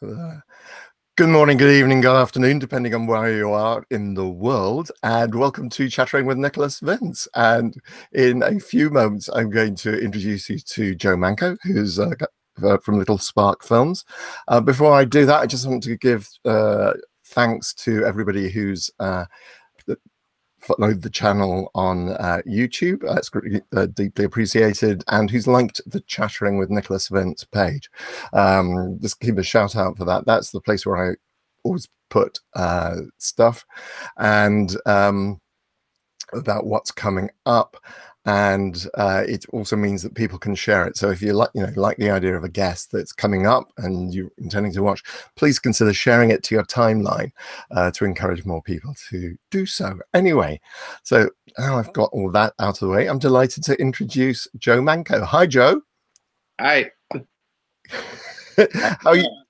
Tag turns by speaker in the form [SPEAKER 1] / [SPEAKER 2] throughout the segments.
[SPEAKER 1] Uh, Good morning, good evening, good afternoon, depending on where you are in the world. And welcome to Chattering with Nicholas Vince. And in a few moments, I'm going to introduce you to Joe Manco, who's from Little Spark Films. Before I do that, I just want to give thanks to everybody who's followed the channel on YouTube. It's deeply appreciated, and who's liked the Chattering with Nicholas Vince page. Just give a shout out for that. That's the place where I always put stuff and about what's coming up. And it also means that people can share it. So if you like the idea of a guest that's coming up and you're intending to watch, please consider sharing it to your timeline to encourage more people to do so. Anyway, so now I've got all that out of the way, I'm delighted to introduce Joe Manco. Hi, Joe.
[SPEAKER 2] Hi.
[SPEAKER 1] How are you?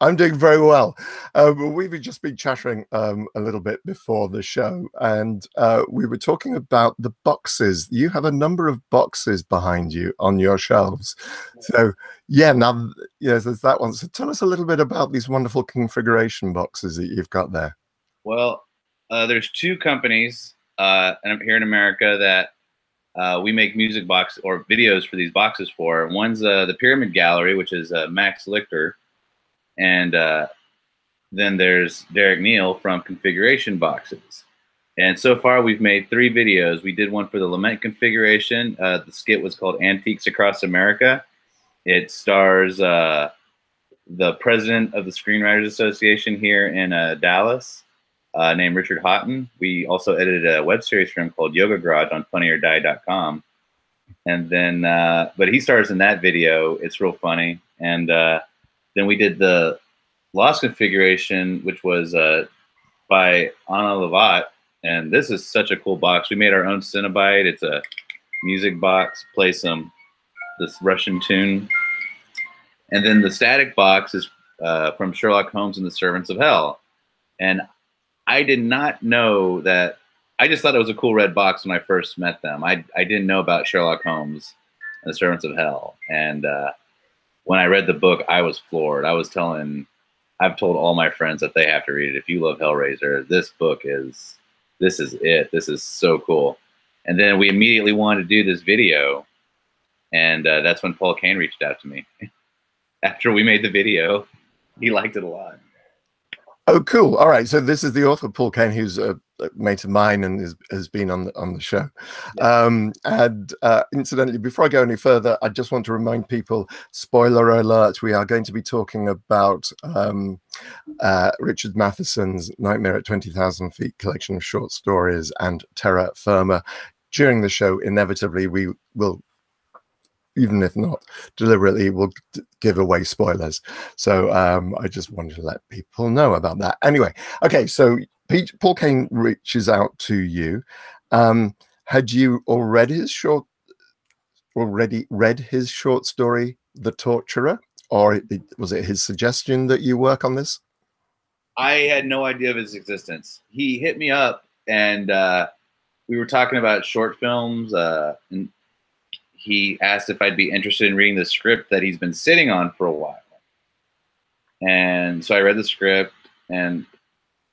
[SPEAKER 1] I'm doing very well. We've just been chattering a little bit before the show, and we were talking about the boxes. You have a number of boxes behind you on your shelves. So, yeah, now, yes, there's that one. So tell us a little bit about these wonderful configuration boxes that you've got there.
[SPEAKER 2] Well, there's two companies here in America that we make music box or videos for these boxes for. One's the Pyramid Gallery, which is Max Lichter. And then there's Derek Neal from Configuration Boxes. And so far, we've made 3 videos. We did one for the Lament configuration. The skit was called Antiques Across America. It stars the president of the Screenwriters Association here in Dallas, named Richard Houghton. We also edited a web series for him called Yoga Garage on funnyordie.com. And then, but he stars in that video. It's real funny. And then we did the Lost configuration, which was by Anna Lovat. And this is such a cool box. We made our own Cinnabyte. It's a music box, play this Russian tune. And then the static box is from Sherlock Holmes and the Servants of Hell. And I did not know that. I just thought it was a cool red box when I first met them. I didn't know about Sherlock Holmes and the Servants of Hell. And when I read the book, I was floored. I've told all my friends that they have to read it. If you love Hellraiser, this is it. This is so cool. And then we immediately wanted to do this video. And that's when Paul Kane reached out to me. After we made the video, he liked it a lot.
[SPEAKER 1] Oh, cool. All right. So this is the author, Paul Kane, who's a mate of mine and has been on the show. Yeah. And incidentally, before I go any further, I just want to remind people, spoiler alert, we are going to be talking about Richard Matheson's Nightmare at 20,000 Feet collection of short stories and Terra Firma. During the show, inevitably, we will, even if not deliberately, will give away spoilers. So I just wanted to let people know about that. Anyway, okay, so Paul Kane reaches out to you. Had you already read his short story, The Torturer, or was it his suggestion that you work on this?
[SPEAKER 2] I had no idea of his existence. He hit me up, and we were talking about short films, and he asked if I'd be interested in reading the script that he's been sitting on for a while. And so I read the script, and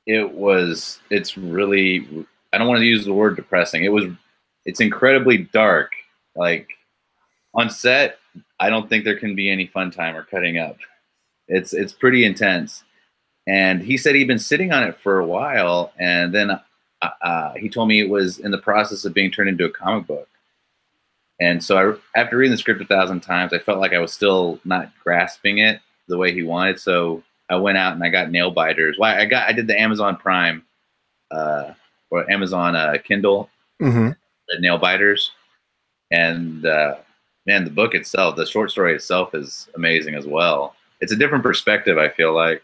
[SPEAKER 2] it's really, I don't want to use the word depressing. It's incredibly dark. Like, on set, I don't think there can be any fun time or cutting up. It's pretty intense. And he said he'd been sitting on it for a while, and then he told me it was in the process of being turned into a comic book. And so after reading the script 1,000 times, I felt like I was still not grasping it the way he wanted. So I went out and I got nail biters. Well, I did the Amazon Prime or Amazon Kindle, the nail biters. And man, the book itself, the short story itself is amazing as well. It's a different perspective, I feel like,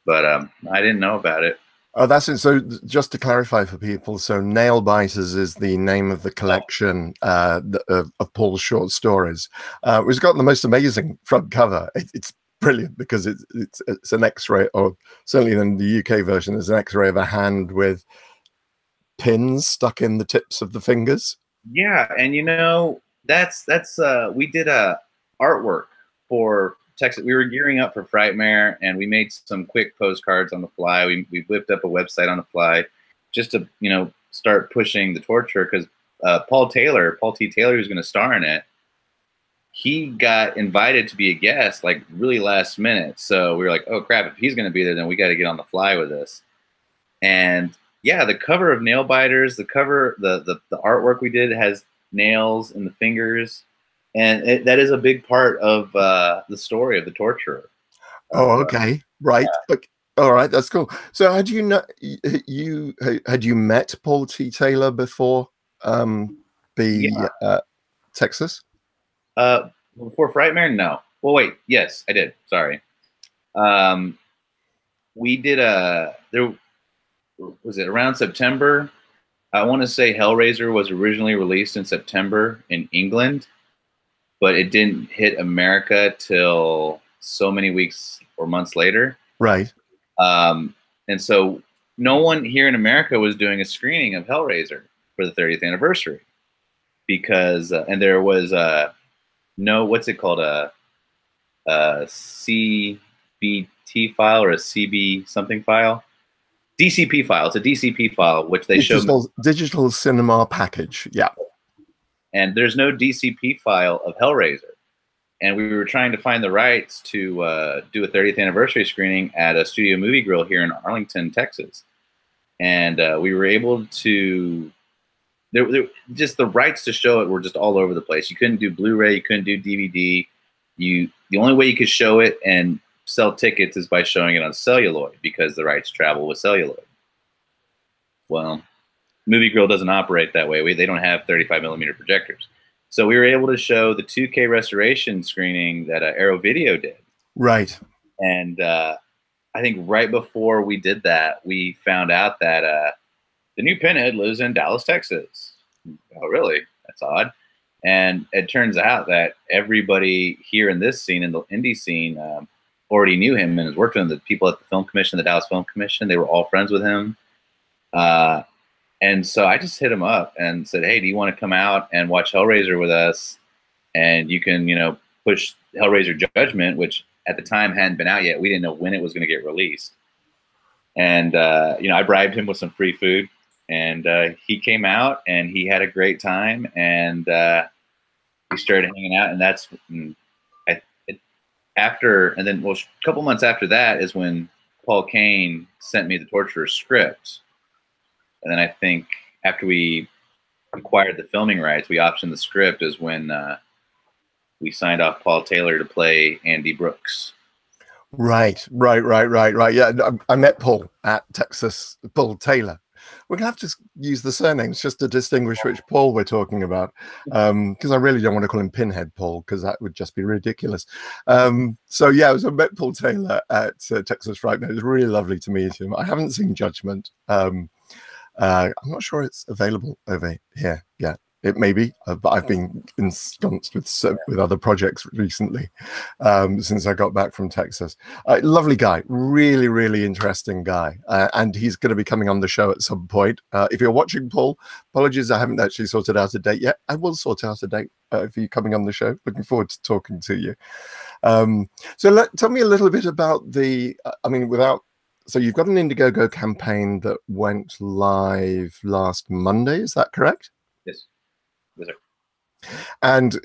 [SPEAKER 2] but I didn't know about it.
[SPEAKER 1] Oh, that's it. So just to clarify for people, so Nail Biters is the name of the collection of Paul's short stories. It's got the most amazing front cover. It's brilliant because it's an X-ray, or certainly in the UK version, there's an X-ray of a hand with pins stuck in the tips of the fingers.
[SPEAKER 2] Yeah, and you know, that's we did a artwork for Texas. We were gearing up for Frightmare, and we made some quick postcards on the fly. We whipped up a website on the fly, just to start pushing the torture, because Paul T. Taylor, who's going to star in it, he got invited to be a guest like really last minute. So we were like, oh crap, if he's going to be there, then we got to get on the fly with this. And yeah, the cover of Nail Biters, the cover, the artwork we did has nails in the fingers, and that is a big part of the story of the torturer.
[SPEAKER 1] Oh, okay, right. Yeah. Okay. All right, that's cool. So had you met Paul T. Taylor before Texas?
[SPEAKER 2] Before Frightmare? No. Well, wait. Yes, I did. Sorry. We did there was it around September. I want to say Hellraiser was originally released in September in England, but it didn't hit America till so many weeks or months later.
[SPEAKER 1] Right.
[SPEAKER 2] And so no one here in America was doing a screening of Hellraiser for the 30th anniversary, because and there was no, what's it called, a CBT file or a CB something file, DCP file. It's a DCP file, which they show
[SPEAKER 1] digital cinema package. Yeah.
[SPEAKER 2] And there's no DCP file of Hellraiser. And we were trying to find the rights to do a 30th anniversary screening at a Studio Movie Grill here in Arlington, Texas. And we were able to, just the rights to show it were just all over the place. You couldn't do Blu-ray, you couldn't do DVD. The only way you could show it and sell tickets is by showing it on celluloid, because the rights travel with celluloid. Well, Movie Grill doesn't operate that way. They don't have 35mm projectors. So we were able to show the 2K restoration screening that Arrow Video did.
[SPEAKER 1] Right.
[SPEAKER 2] And I think right before we did that, we found out that the new Pinhead lives in Dallas, Texas. Oh, really? That's odd. And it turns out that everybody here in this scene, in the indie scene, already knew him and has worked with him. The people at the Film Commission, the Dallas Film Commission, they were all friends with him. And so I just hit him up and said, hey, do you want to come out and watch Hellraiser with us? And you can, push Hellraiser Judgment, which at the time hadn't been out yet. We didn't know when it was going to get released. And, I bribed him with some free food. And he came out and he had a great time. And we started hanging out. And that's a couple months after that is when Paul Kane sent me the Torturer script. And then I think after we acquired the filming rights, we optioned the script, is when we signed off Paul Taylor to play Andy Brooks.
[SPEAKER 1] Right. Yeah, I met Paul at Texas, Paul Taylor. We're going to have to use the surnames just to distinguish which Paul we're talking about, because I really don't want to call him Pinhead Paul, because that would just be ridiculous. So yeah, I met Paul Taylor at Texas Fright Night. It was really lovely to meet him. I haven't seen Judgment. I'm not sure it's available over here yet. It may be, but I've been ensconced with other projects recently since I got back from Texas. Lovely guy, really interesting guy, and he's going to be coming on the show at some point. If you're watching, Paul, apologies, I haven't actually sorted out a date yet. I will sort out a date for you coming on the show. Looking forward to talking to you. So tell me a little bit about the, so you've got an Indiegogo campaign that went live last Monday, is that correct?
[SPEAKER 2] Yes. Yes, sir.
[SPEAKER 1] And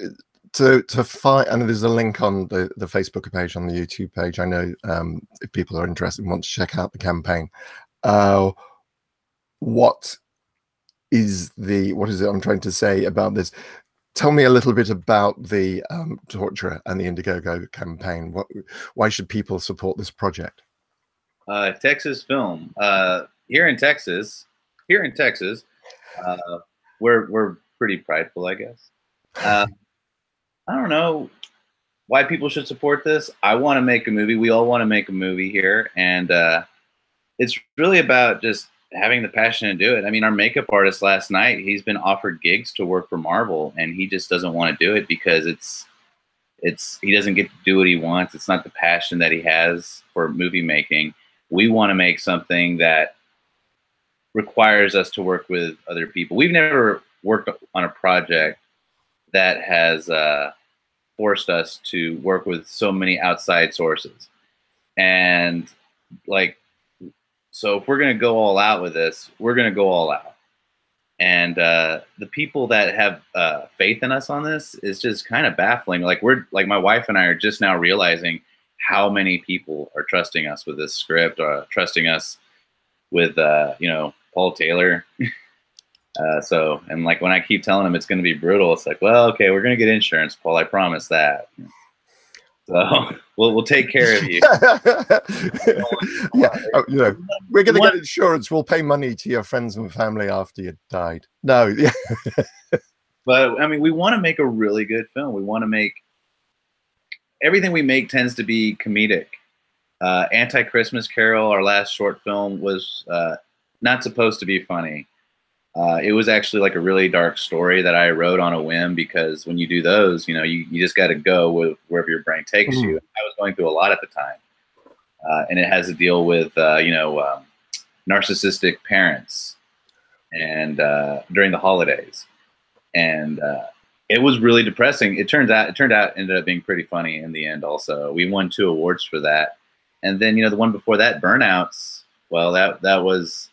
[SPEAKER 1] to find, and there's a link on the Facebook page, on the YouTube page. I know if people are interested and want to check out the campaign. What is it I'm trying to say about this? Tell me a little bit about the Torturer and the Indiegogo campaign. Why should people support this project?
[SPEAKER 2] Texas Film. Here in Texas, we're pretty prideful, I guess. I don't know why people should support this. I want to make a movie. We all want to make a movie here, and it's really about just having the passion to do it. I mean, our makeup artist last night, he's been offered gigs to work for Marvel, and he just doesn't want to do it because he doesn't get to do what he wants. It's not the passion that he has for movie making. We want to make something that requires us to work with other people. We've never worked on a project that has forced us to work with so many outside sources. And like, so if we're going to go all out with this, we're going to go all out. And the people that have faith in us on this is just kind of baffling. Like my wife and I are just now realizing how many people are trusting us with this script, or trusting us with, you know, Paul Taylor. So, and like when I keep telling them it's going to be brutal, it's like, well, okay, we're going to get insurance, Paul. I promise that. So we'll take care of you.
[SPEAKER 1] Yeah, you know, we're going to get insurance. We'll pay money to your friends and family after you died. No, yeah.
[SPEAKER 2] But I mean, we want to make a really good film. We want to make everything we make tends to be comedic. Anti-Christmas Carol, our last short film, was not supposed to be funny. It was actually like a really dark story that I wrote on a whim, because when you do those, you know, you just got to go with wherever your brain takes you. I was going through a lot at the time. And it has to deal with, you know, narcissistic parents and during the holidays. And it was really depressing. It ended up being pretty funny in the end also. We won 2 awards for that. And then, you know, the one before that, Burnouts, well, that was,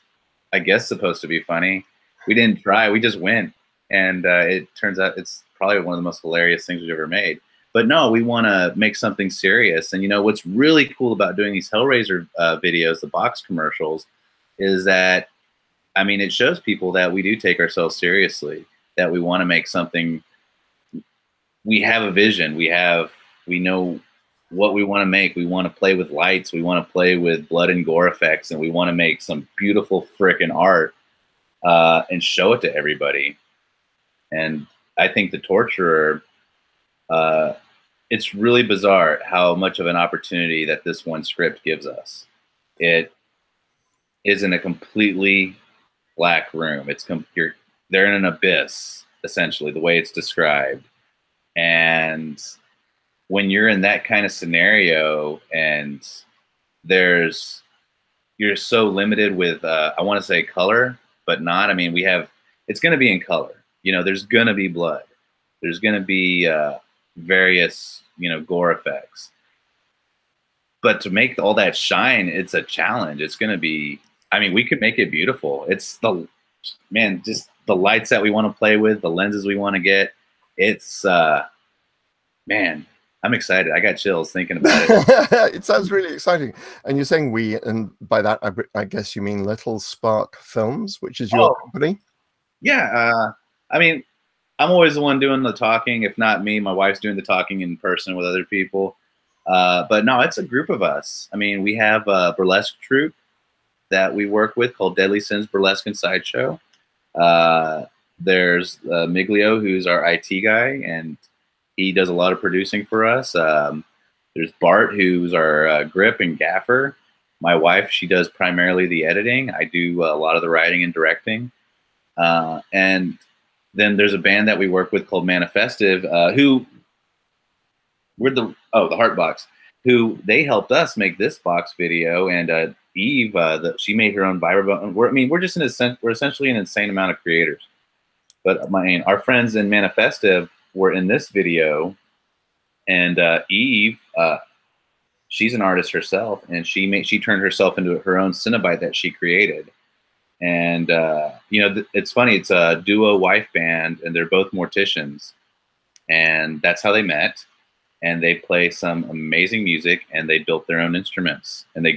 [SPEAKER 2] I guess, supposed to be funny. We didn't try, we just went. And it turns out it's probably one of the most hilarious things we've ever made. But no, we want to make something serious. And you know, what's really cool about doing these Hellraiser videos, the box commercials, is that, I mean, it shows people that we do take ourselves seriously, that we want to make something. We have a vision. We know what we want to make. We want to play with lights. We want to play with blood and gore effects. And we want to make some beautiful frickin' art and show it to everybody. And I think The Torturer, it's really bizarre how much of an opportunity that this one script gives us. It is in a completely black room. They're in an abyss, essentially, the way it's described. And when you're in that kind of scenario, and you're so limited with, I want to say color, but not. I mean, it's going to be in color. You know, there's going to be blood. There's going to be various, you know, gore effects. But to make all that shine, it's a challenge. It's going to be, I mean, we could make it beautiful. It's just the lights that we want to play with, the lenses we want to get. It's, man, I'm excited. I got chills thinking about it.
[SPEAKER 1] It sounds really exciting. And you're saying we, and by that, I guess you mean Little Spark Films, which is your company?
[SPEAKER 2] Yeah. I mean, I'm always the one doing the talking. If not me, my wife's doing the talking in person with other people. But no, it's a group of us. I mean, we have a burlesque troupe that we work with called Deadly Sins Burlesque and Sideshow. There's Miglio, who's our IT guy, and he does a lot of producing for us. There's Bart, who's our grip and gaffer. My wife, she does primarily the editing. I do a lot of the writing and directing. And then there's a band that we work with called Manifestive, the Heartbox, who they helped us make this box video. And Eve, she made her own Vibra. We're essentially an insane amount of creators. But our friends in Manifestive were in this video, and Eve, she's an artist herself, and she turned herself into her own Cenobite that she created. And you know, it's funny. It's a duo wife band, and they're both morticians, and that's how they met. And they play some amazing music, and they built their own instruments, and they're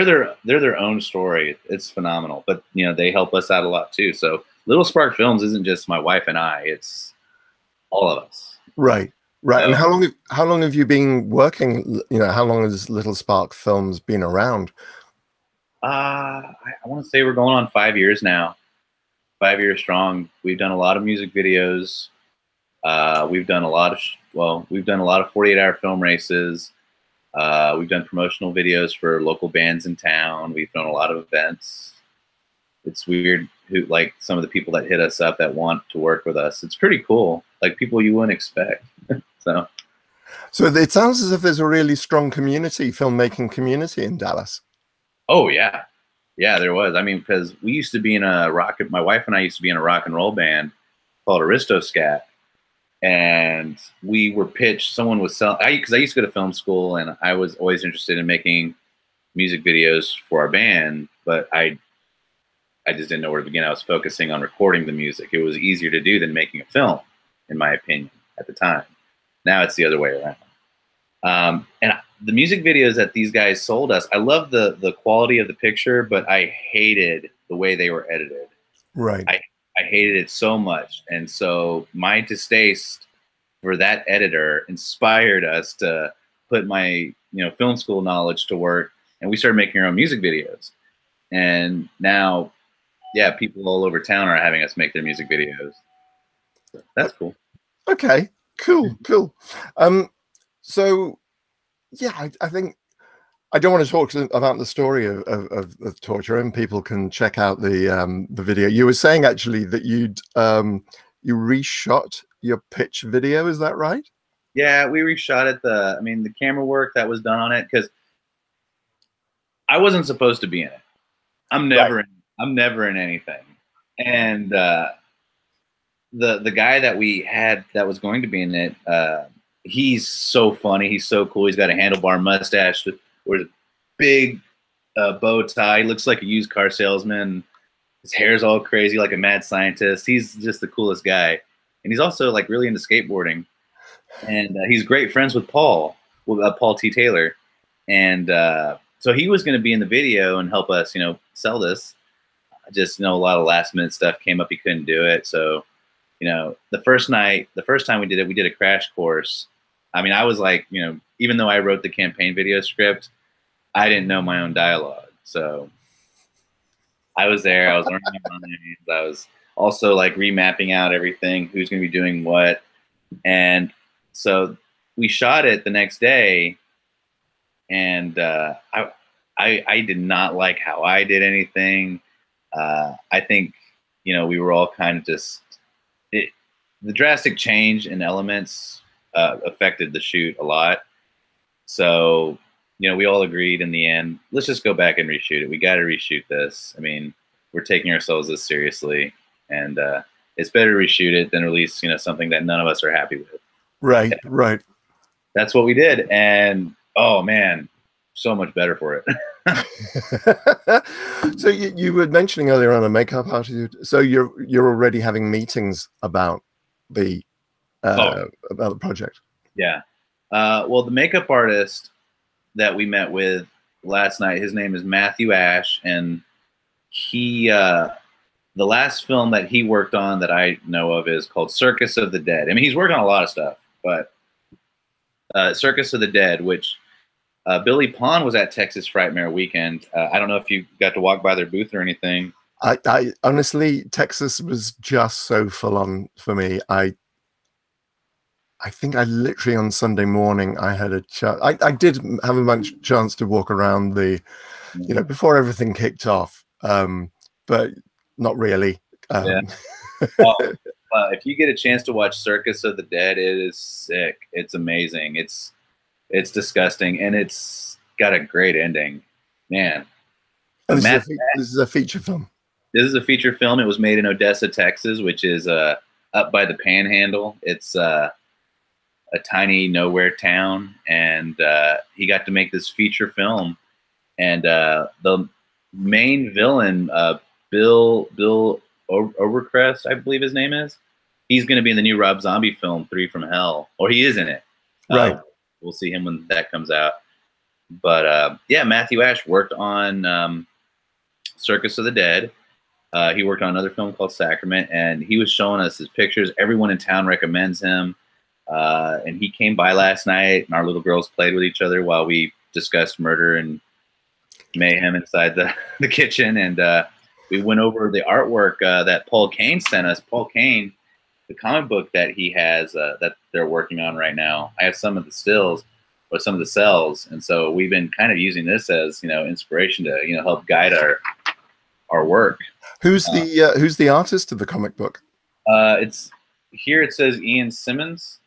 [SPEAKER 2] their own story. It's phenomenal. But you know, they help us out a lot too. So Little Spark Films isn't just my wife and I; it's all of us.
[SPEAKER 1] Right. And how long have you been working? You know, how long has Little Spark Films been around?
[SPEAKER 2] I want to say we're going on 5 years now. 5 years strong. We've done a lot of music videos. We've done a lot of 48-hour film races. We've done promotional videos for local bands in town. We've done a lot of events. It's weird who, like, some of the people that hit us up that want to work with us. It's pretty cool. Like, people you wouldn't expect. So
[SPEAKER 1] it sounds as if there's a really strong filmmaking community in Dallas.
[SPEAKER 2] Oh yeah. Yeah, there was. I mean, because we used to be in my wife and I used to be in a rock and roll band called Aristoscat. and we were pitched. Someone was selling, because I used to go to film school, and I was always interested in making music videos for our band, but I just didn't know where to begin. I was focusing on recording the music. It was easier to do than making a film, in my opinion, at the time. Now it's the other way around. And the music videos that these guys sold us, I love the quality of the picture, but I hated the way they were edited.
[SPEAKER 1] Right.
[SPEAKER 2] I hated it so much. And so my distaste for that editor inspired us to put my film school knowledge to work, and we started making our own music videos. And now, yeah, people all over town are having us make their music videos. So that's cool.
[SPEAKER 1] Okay, cool. So yeah, I think I don't want to talk about the story of torture, and people can check out the video. You were saying actually that you reshot your pitch video, is that right?
[SPEAKER 2] Yeah, we reshot it. The camera work that was done on it, because I wasn't supposed to be in it. I'm never in anything. And the guy that we had that was going to be in it, he's so funny. He's so cool. He's got a handlebar mustache with a big bow tie. He looks like a used car salesman. His hair's all crazy, like a mad scientist. He's just the coolest guy. And he's also like really into skateboarding. And he's great friends with Paul T. Taylor. And so he was going to be in the video and help us, sell this. Just, a lot of last minute stuff came up. He couldn't do it. So, the first time we did a crash course. I mean, I was like, even though I wrote the campaign video script, I didn't know my own dialogue. So I was there. I was learning my lines. I was also like remapping out everything, who's going to be doing what. And so we shot it the next day, and I did not like how I did anything. I think, we were all kind of just, the drastic change in elements affected the shoot a lot. So, we all agreed in the end, let's just go back and reshoot it. We got to reshoot this. I mean, we're taking ourselves this seriously, and it's better to reshoot it than release, something that none of us are happy with.
[SPEAKER 1] Right, right.
[SPEAKER 2] That's what we did. And, oh man, so much better for it.
[SPEAKER 1] So you were mentioning earlier on a makeup artist. So you're already having meetings about the project.
[SPEAKER 2] Yeah. Well, the makeup artist that we met with last night, his name is Matthew Ash, and he the last film that he worked on that I know of is called Circus of the Dead. I mean, he's worked on a lot of stuff, but Circus of the Dead, which Billy Pond was at Texas Frightmare Weekend. I don't know if you got to walk by their booth or anything.
[SPEAKER 1] I honestly, Texas was just so full on for me. I think I literally on Sunday morning I had a chance. I did have a chance to walk around the, before everything kicked off, but not really.
[SPEAKER 2] Yeah. If you get a chance to watch Circus of the Dead, it is sick. It's amazing. It's disgusting, and it's got a great ending, man.
[SPEAKER 1] This is a feature film.
[SPEAKER 2] This is a feature film. It was made in Odessa, Texas, which is up by the Panhandle. It's a tiny nowhere town, and he got to make this feature film. And the main villain, Bill Overcrest, I believe his name is. He's going to be in the new Rob Zombie film, 3 from Hell, or he is in it.
[SPEAKER 1] Right.
[SPEAKER 2] We'll see him when that comes out. But yeah, Matthew Ash worked on Circus of the Dead. He worked on another film called Sacrament, and he was showing us his pictures. Everyone in town recommends him. And he came by last night, and our little girls played with each other while we discussed murder and mayhem inside the kitchen. And we went over the artwork that Paul Kane sent us. Paul Kane, the comic book that he has that they're working on right now. I have some of the stills, or some of the cells, and so we've been kind of using this as inspiration to help guide our work.
[SPEAKER 1] Who's the artist of the comic book?
[SPEAKER 2] It's here. It says Ian Simmons.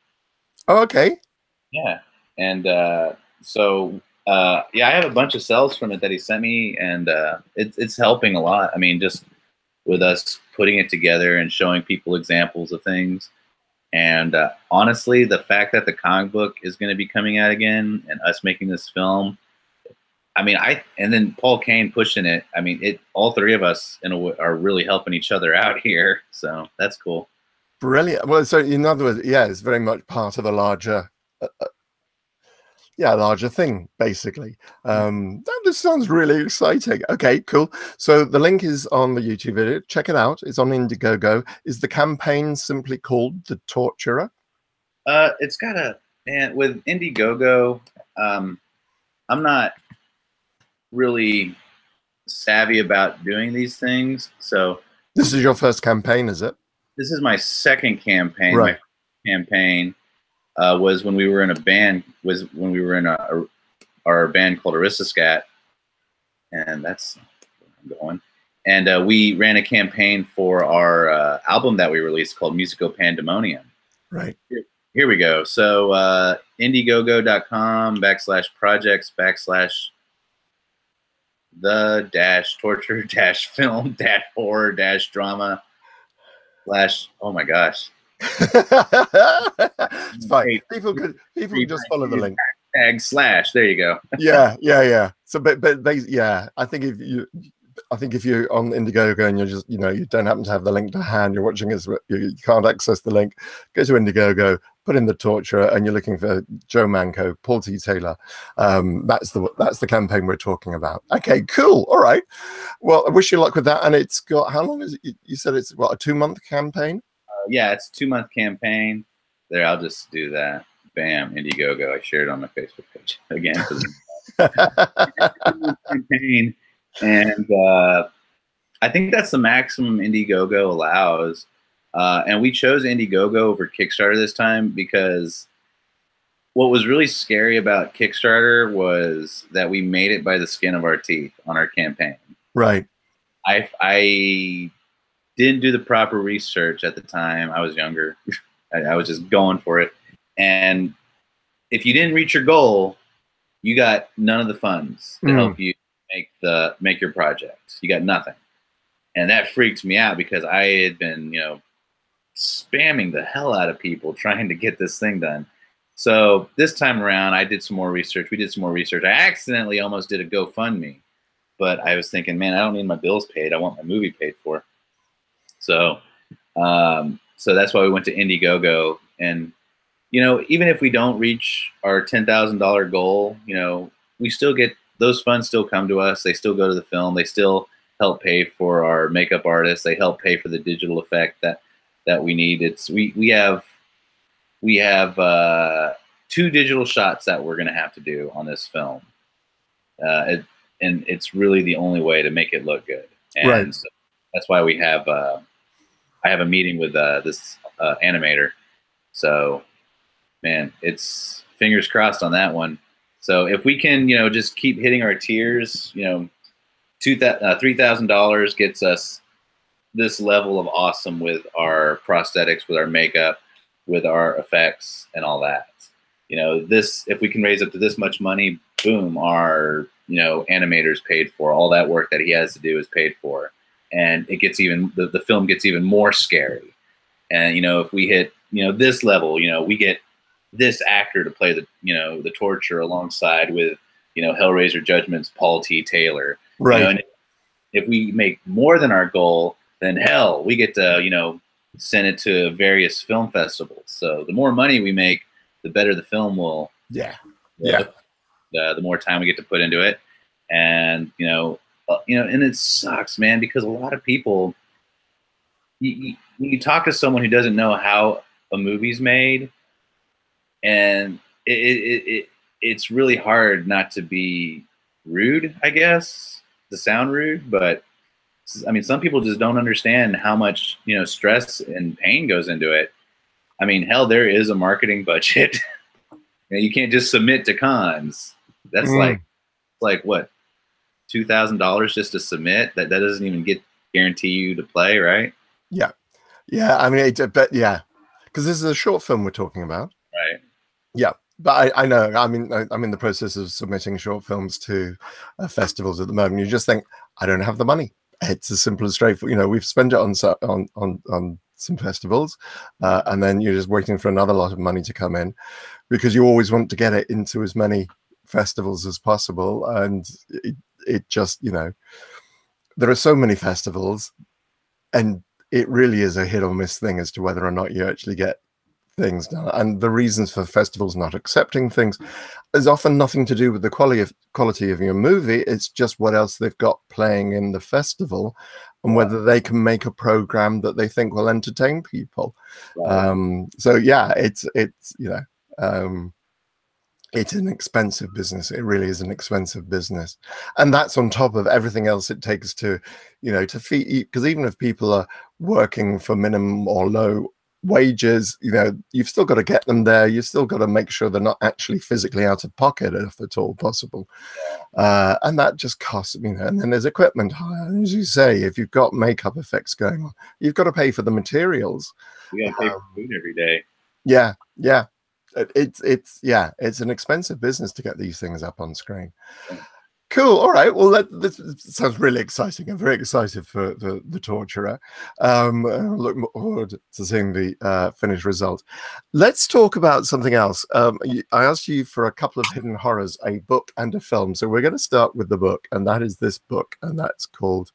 [SPEAKER 1] Oh, okay.
[SPEAKER 2] Yeah, and so yeah, I have a bunch of cells from it that he sent me, and it's helping a lot. I mean, just with us putting it together and showing people examples of things. And honestly, the fact that the comic book is going to be coming out again and us making this film, I mean, and then Paul Kane pushing it. I mean, all three of us are really helping each other out here. So that's cool.
[SPEAKER 1] Brilliant. Well, so in other words, yeah, it's very much part of a larger, larger thing, basically. This sounds really exciting. Okay, cool. So the link is on the YouTube video. Check it out. It's on Indiegogo. Is the campaign simply called The Torturer?
[SPEAKER 2] It's got with Indiegogo, I'm not really savvy about doing these things. So
[SPEAKER 1] this is your first campaign, is it?
[SPEAKER 2] This is my second campaign.
[SPEAKER 1] Right.
[SPEAKER 2] My first campaign was when we were in a band. Was when we were in our band called Aristoscat, and that's where I'm going. And we ran a campaign for our album that we released called Musical Pandemonium.
[SPEAKER 1] Right.
[SPEAKER 2] Here we go. So Indiegogo.com/projects/ the-torture-film-horror-drama/ oh my gosh.
[SPEAKER 1] It's fine. People can just follow the link.
[SPEAKER 2] # there you go.
[SPEAKER 1] yeah. So but I think if you're on Indiegogo and you're just, you don't happen to have the link to hand, you're watching this, you can't access the link, go to Indiegogo, put in The Torturer, and you're looking for Joe Manco, Paul T. Taylor. That's the campaign we're talking about. Okay, cool. All right. Well, I wish you luck with that. And it's got, how long is it? You said it's what, a 2-month campaign?
[SPEAKER 2] Yeah, it's a 2-month campaign. There, I'll just do that. Bam, Indiegogo. I shared it on my Facebook page again. Campaign. And I think that's the maximum Indiegogo allows. And we chose Indiegogo over Kickstarter this time because what was really scary about Kickstarter was that we made it by the skin of our teeth on our campaign.
[SPEAKER 1] Right.
[SPEAKER 2] I didn't do the proper research at the time. I was younger. I was just going for it. And if you didn't reach your goal, you got none of the funds to help you make your project. You got nothing. And that freaked me out because I had been, spamming the hell out of people trying to get this thing done. So this time around, I did some more research. We did some more research. I accidentally almost did a GoFundMe, but I was thinking, man, I don't need my bills paid. I want my movie paid for. So, so that's why we went to Indiegogo. And, even if we don't reach our $10,000 goal, we still get, those funds still come to us. They still go to the film. They still help pay for our makeup artists. They help pay for the digital effect that we need. We have 2 digital shots that we're going to have to do on this film. And it's really the only way to make it look good. And
[SPEAKER 1] right.
[SPEAKER 2] So that's why we have, I have a meeting with this animator. So, man, it's fingers crossed on that one. So if we can, just keep hitting our tiers, $3,000 gets us this level of awesome with our prosthetics, with our makeup, with our effects and all that. If we can raise up to this much money, boom, our, animator's paid for. All that work that he has to do is paid for. And it gets even, the film gets even more scary. And, if we hit, this level, we get this actor to play the torture alongside with, Hellraiser Judgment's Paul T. Taylor.
[SPEAKER 1] Right.
[SPEAKER 2] And if we make more than our goal, then hell, we get to, send it to various film festivals. So the more money we make, the better the film will.
[SPEAKER 1] Yeah.
[SPEAKER 2] The more time we get to put into it. And, and it sucks, man, because a lot of people, you talk to someone who doesn't know how a movie's made, and it's really hard not to be rude, I guess, to sound rude, but I mean, some people just don't understand how much, stress and pain goes into it. I mean, hell, there is a marketing budget. You can't just submit to cons. That's like what, $2,000 just to submit? That doesn't even guarantee you to play, right?
[SPEAKER 1] Yeah. I mean, but yeah, because this is a short film we're talking about,
[SPEAKER 2] right?
[SPEAKER 1] Yeah, but I know. I mean, I'm in the process of submitting short films to festivals at the moment. You just think, I don't have the money. It's as simple as straightforward. We've spent it on some festivals, and then you're just waiting for another lot of money to come in, because you always want to get it into as many festivals as possible. And it just, you know, there are so many festivals, and it really is a hit or miss thing as to whether or not you actually get things done. And the reasons for festivals not accepting things is often nothing to do with the quality of your movie. It's just what else they've got playing in the festival, and whether they can make a program that they think will entertain people. So yeah, it's you know, it's an expensive business. It really is an expensive business, and that's on top of everything else it takes to, you know, to feed. Because even if people are working for minimum or low wages, you know, you've still got to get them there. You've still got to make sure they're not actually physically out of pocket, if at all possible. And that just costs, you know. And then there's equipment hire. And as you say, if you've got makeup effects going on, you've got to pay for the materials.
[SPEAKER 2] You got to pay for food every day.
[SPEAKER 1] Yeah, yeah. It's an expensive business to get these things up on screen. Cool. All right. Well, this sounds really exciting. I'm very excited for the Torturer. I look forward to seeing the finished result. Let's talk about something else. I asked you for a couple of hidden horrors, a book and a film. So we're going to start with the book, and that is this book, and that's called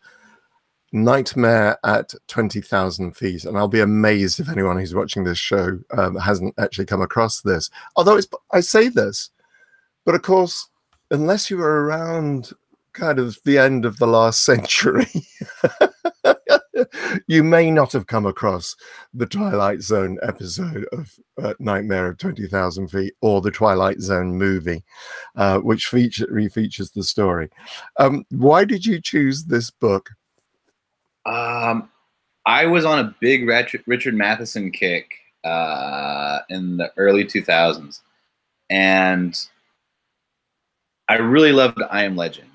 [SPEAKER 1] Nightmare at 20,000 Feet. And I'll be amazed if anyone who's watching this show hasn't actually come across this. Although I say this, but of course, unless you were around kind of the end of the last century, you may not have come across the Twilight Zone episode of Nightmare of 20,000 Feet, or the Twilight Zone movie, which refeatures the story. Why did you choose this book?
[SPEAKER 2] I was on a big Richard Matheson kick in the early 2000s, and I really loved I Am Legend.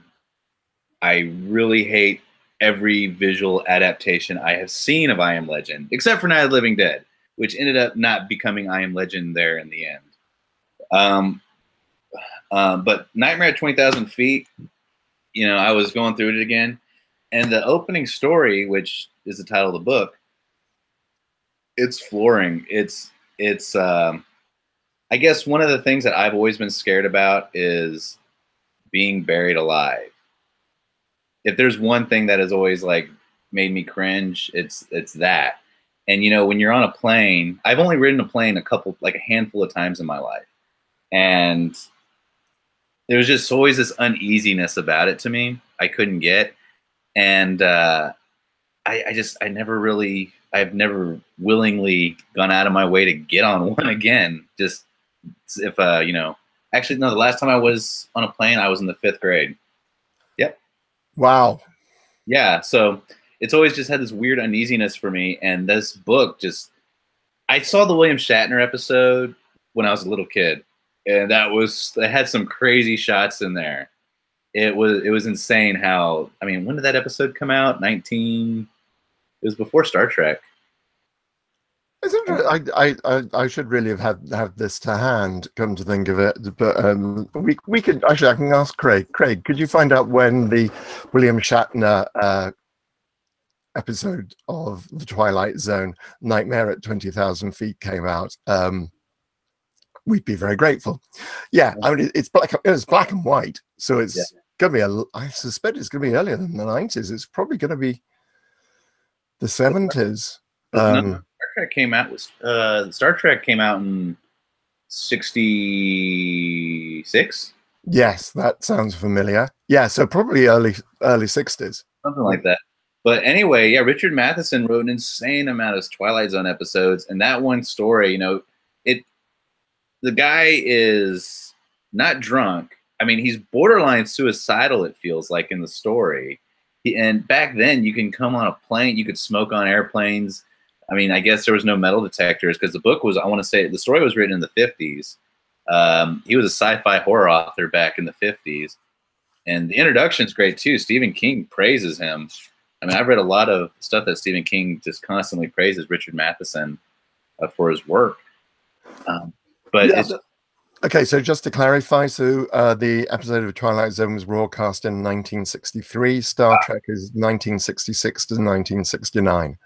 [SPEAKER 2] I really hate every visual adaptation I have seen of I Am Legend, except for Night of the Living Dead, which ended up not becoming I Am Legend there in the end. But Nightmare at 20,000 Feet, you know, I was going through it again, and the opening story, which is the title of the book, it's flooring. It's I guess one of the things that I've always been scared about is being buried alive. If there's one thing that has always like made me cringe, it's that. And you know, when you're on a plane, I've only ridden a plane a handful of times in my life, and there's just always this uneasiness about it to me. I couldn't get, and I've never willingly gone out of my way to get on one again. Just if you know. Actually, no, the last time I was on a plane, I was in the 5th grade. Yep.
[SPEAKER 1] Wow.
[SPEAKER 2] Yeah, so it's always just had this weird uneasiness for me, and this book just... I saw the William Shatner episode when I was a little kid, and it had some crazy shots in there. It was insane how... I mean, when did that episode come out? It was before Star Trek.
[SPEAKER 1] I should really have this to hand, come to think of it, but we could actually, I can ask Craig. Craig, could you find out when the William Shatner episode of The Twilight Zone, Nightmare at 20,000 Feet, came out? We'd be very grateful. Yeah, I mean, it's black and white, so it's going to be I suspect it's going to be earlier than the 90s. It's probably going to be the 70s.
[SPEAKER 2] Star Trek came out in 66.
[SPEAKER 1] Yes, that sounds familiar. Yeah, so probably early 60s,
[SPEAKER 2] something like that. But anyway, yeah, Richard Matheson wrote an insane amount of Twilight Zone episodes, and that one story, you know, the guy is not drunk. I mean, he's borderline suicidal, it feels like, in the story. And back then, you can come on a plane, you could smoke on airplanes. I mean, I guess there was no metal detectors because the book was, I want to say, the story was written in the 50s. He was a sci-fi horror author back in the 50s. And the introduction's great, too. Stephen King praises him. I mean, I've read a lot of stuff that Stephen King just constantly praises Richard Matheson for his work. But yeah,
[SPEAKER 1] Okay, so just to clarify, so the episode of Twilight Zone was broadcast in 1963. Star Trek is 1966 to 1969,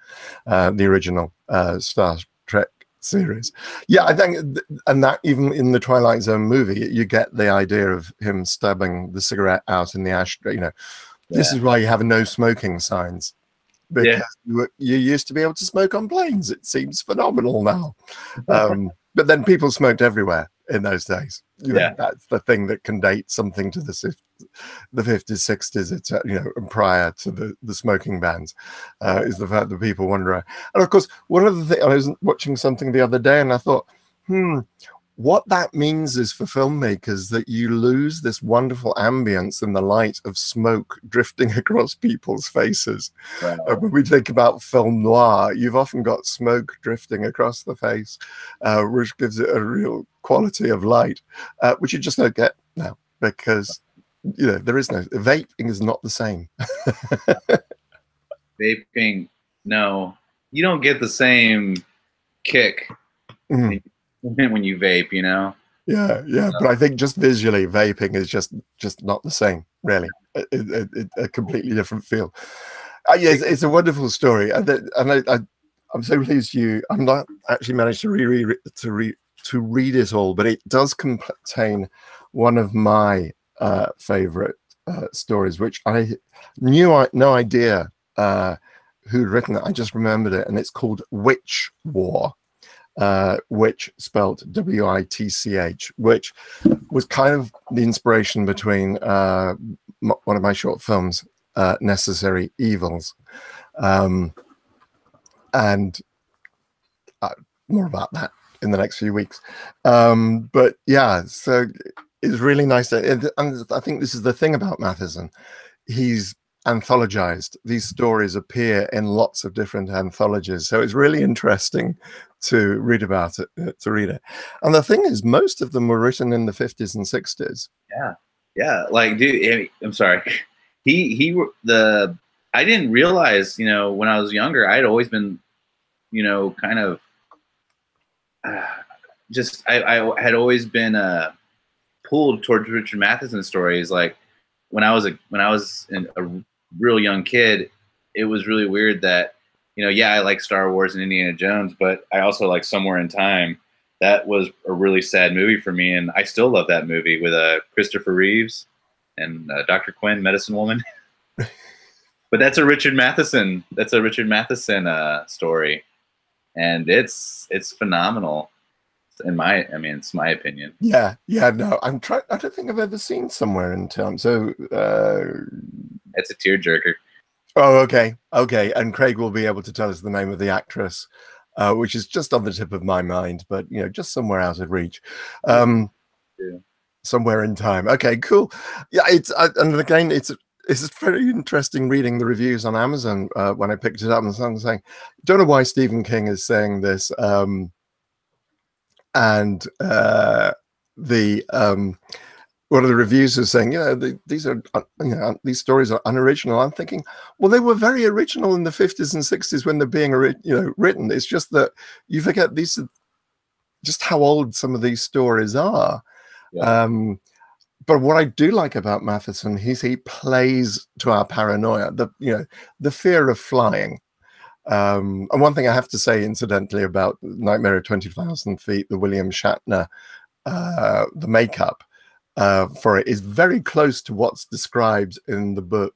[SPEAKER 1] the original Star Trek series. Yeah, I think, and that even in the Twilight Zone movie, you get the idea of him stabbing the cigarette out in the ashtray. You know, this is why you have no smoking signs, because you used to be able to smoke on planes. It seems phenomenal now. But then people smoked everywhere in those days. You know, that's the thing that can date something to the 50s, 60s, it's you know, prior to the smoking bans, is the fact that people wander around. And of course, one of the things, I was watching something the other day, and I thought, what that means is for filmmakers that you lose this wonderful ambience in the light of smoke drifting across people's faces.
[SPEAKER 2] Wow.
[SPEAKER 1] When we think about film noir, you've often got smoke drifting across the face, which gives it a real quality of light, which you just don't get now, because you know there is no vaping is not the same.
[SPEAKER 2] Vaping, no, you don't get the same kick when you vape, you know.
[SPEAKER 1] Yeah, but I think just visually vaping is just not the same, really. A completely different feel. Yeah, it's a wonderful story, and I'm so pleased I'm not actually managed to read it all, but it does contain one of my favorite stories, which I knew no idea who'd written it. I just remembered it, and it's called Witch War. Witch spelt W-I-T-C-H, which was kind of the inspiration between one of my short films, Necessary Evils, and more about that in the next few weeks. But yeah, so it's really nice and I think this is the thing about Matheson. He's anthologized. These stories appear in lots of different anthologies, so it's really interesting to read about it, And the thing is, most of them were written in the 50s and 60s.
[SPEAKER 2] Yeah, like, dude, I'm sorry. I didn't realize, you know, when I was younger, I'd always been, you know, kind of just I had always been pulled towards Richard Matheson stories. Like when I was a real young kid, it was really weird that, you know, I like Star Wars and Indiana Jones, but I also like Somewhere in Time. That was a really sad movie for me, and I still love that movie with Christopher Reeves and Dr. Quinn, Medicine Woman. But that's a Richard Matheson. That's a Richard Matheson story, and it's phenomenal. It's my opinion.
[SPEAKER 1] Yeah. No, I don't think I've ever seen Somewhere in Time. So
[SPEAKER 2] it's a tearjerker.
[SPEAKER 1] Oh, okay. And Craig will be able to tell us the name of the actress, which is just on the tip of my mind, but you know, just somewhere out of reach. Somewhere in Time. Okay, cool. Yeah, and again, it's very interesting reading the reviews on Amazon when I picked it up, and someone saying, don't know why Stephen King is saying this, and one of the reviews is saying, these stories are unoriginal. I'm thinking, well, they were very original in the 50s and 60s when they're being written. It's just that you forget these are just how old some of these stories are. But what I do like about Matheson is he plays to our paranoia, the fear of flying. And one thing I have to say, incidentally, about Nightmare at 20,000 Feet, the William Shatner, the makeup for it is very close to what's described in the book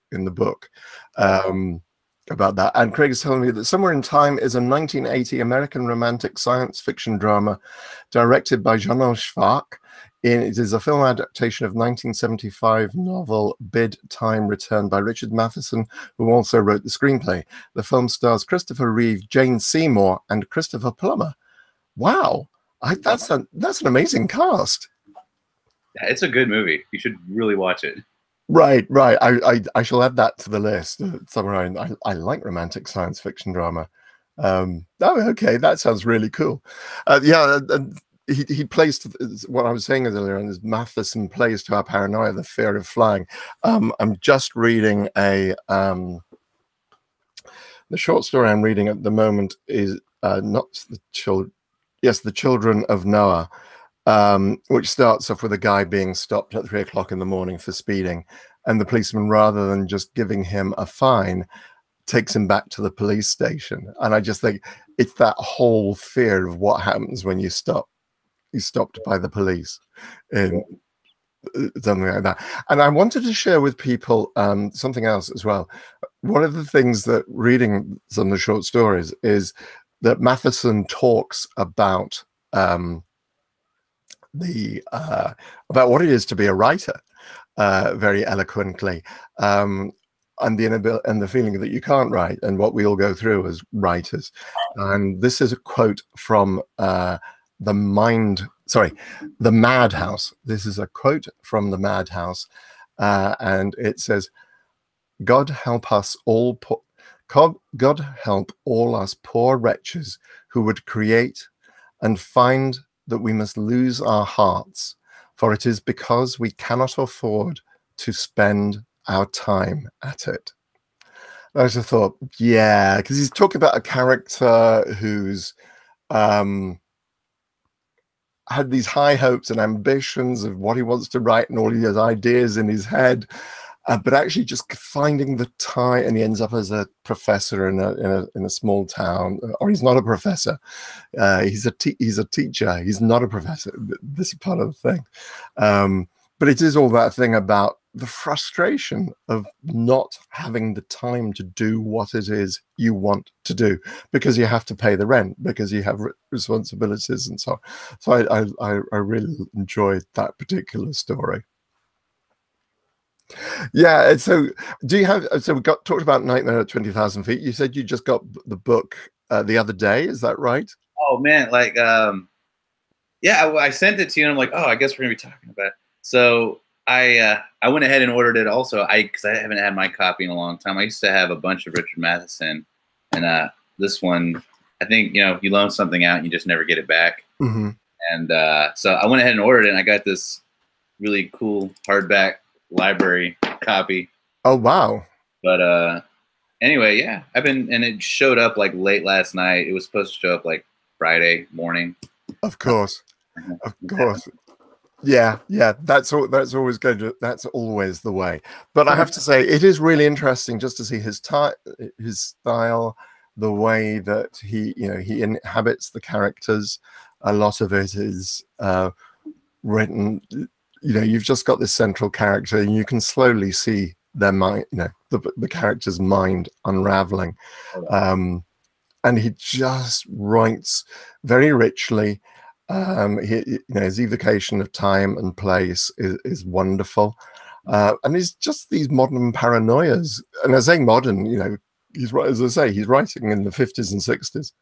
[SPEAKER 1] about that. And Craig is telling me that Somewhere in Time is a 1980 American romantic science fiction drama directed by Janon Schwark. It is a film adaptation of 1975 novel Bid Time Return by Richard Matheson, who also wrote the screenplay. The film stars Christopher Reeve, Jane Seymour, and Christopher Plummer. Wow, that's an amazing cast.
[SPEAKER 2] It's a good movie. You should really watch it.
[SPEAKER 1] Right. I shall add that to the list. Somewhere I like romantic science fiction drama. Okay, that sounds really cool. And he plays to what I was saying earlier, and Matheson plays to our paranoia, the fear of flying. I'm just reading the short story I'm reading at the moment is not the children. Yes, The Children of Noah. which starts off with a guy being stopped at 3 o'clock in the morning for speeding, and the policeman, rather than just giving him a fine, takes him back to the police station. And I just think it's that whole fear of what happens when you stopped by the police, and something like that. And I wanted to share with people something else as well. One of the things that reading some of the short stories is that Matheson talks about about what it is to be a writer very eloquently, and the feeling that you can't write, and what we all go through as writers. And this is a quote from the Madhouse. This is a quote from the Madhouse, and it says, God help us all God help all us poor wretches who would create and find that we must lose our hearts, for it is because we cannot afford to spend our time at it. I just thought, yeah, because he's talking about a character who's had these high hopes and ambitions of what he wants to write and all his ideas in his head, but actually just finding the time, and he ends up as a professor in a small town. Or he's not a professor, he's a teacher, he's not a professor. This is part of the thing, but it is all that thing about the frustration of not having the time to do what it is you want to do, because you have to pay the rent, because you have responsibilities and so on. So I really enjoyed that particular story. Yeah, so do you have, so we talked about Nightmare at 20,000 Feet. You said you just got the book the other day, is that right?
[SPEAKER 2] Oh man, like yeah, I sent it to you and I'm like, oh, I guess we're gonna be talking about it. So I went ahead and ordered it also, because I haven't had my copy in a long time. I used to have a bunch of Richard Matheson, and this one, I think, you loan something out and you just never get it back.
[SPEAKER 1] Mm-hmm.
[SPEAKER 2] And so I went ahead and ordered it, and I got this really cool hardback library copy.
[SPEAKER 1] Oh wow.
[SPEAKER 2] But anyway, yeah, and it showed up like late last night. It was supposed to show up like Friday morning.
[SPEAKER 1] Of course. Of course. Yeah, that's always going to, that's always the way. But I have to say, it is really interesting just to see his style, the way that he inhabits the characters. A lot of it is written, you've just got this central character, and you can slowly see their mind, the character's mind unraveling. And he just writes very richly. His evocation of time and place is wonderful. And it's just these modern paranoias. And I say modern, he's right, as I say, he's writing in the 50s and 60s.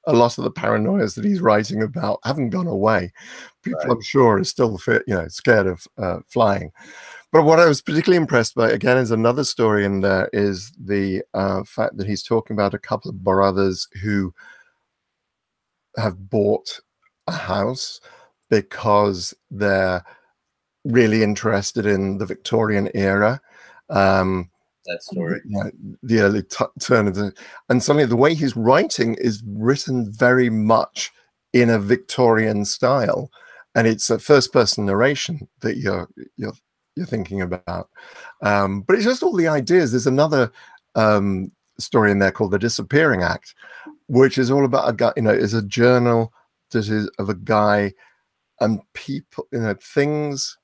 [SPEAKER 1] A lot of the paranoias that he's writing about haven't gone away. People, right, I'm sure, are still scared of flying. But what I was particularly impressed by, again, is another story in there, is the fact that he's talking about a couple of brothers who have bought a house because they're really interested in the Victorian era.
[SPEAKER 2] That story,
[SPEAKER 1] the early turn of and suddenly the way he's writing is written very much in a Victorian style, and it's a first-person narration that you're thinking about. But it's just all the ideas. There's another story in there called The Disappearing Act, which is all about a guy. Is a journal that is of a guy and people. Things,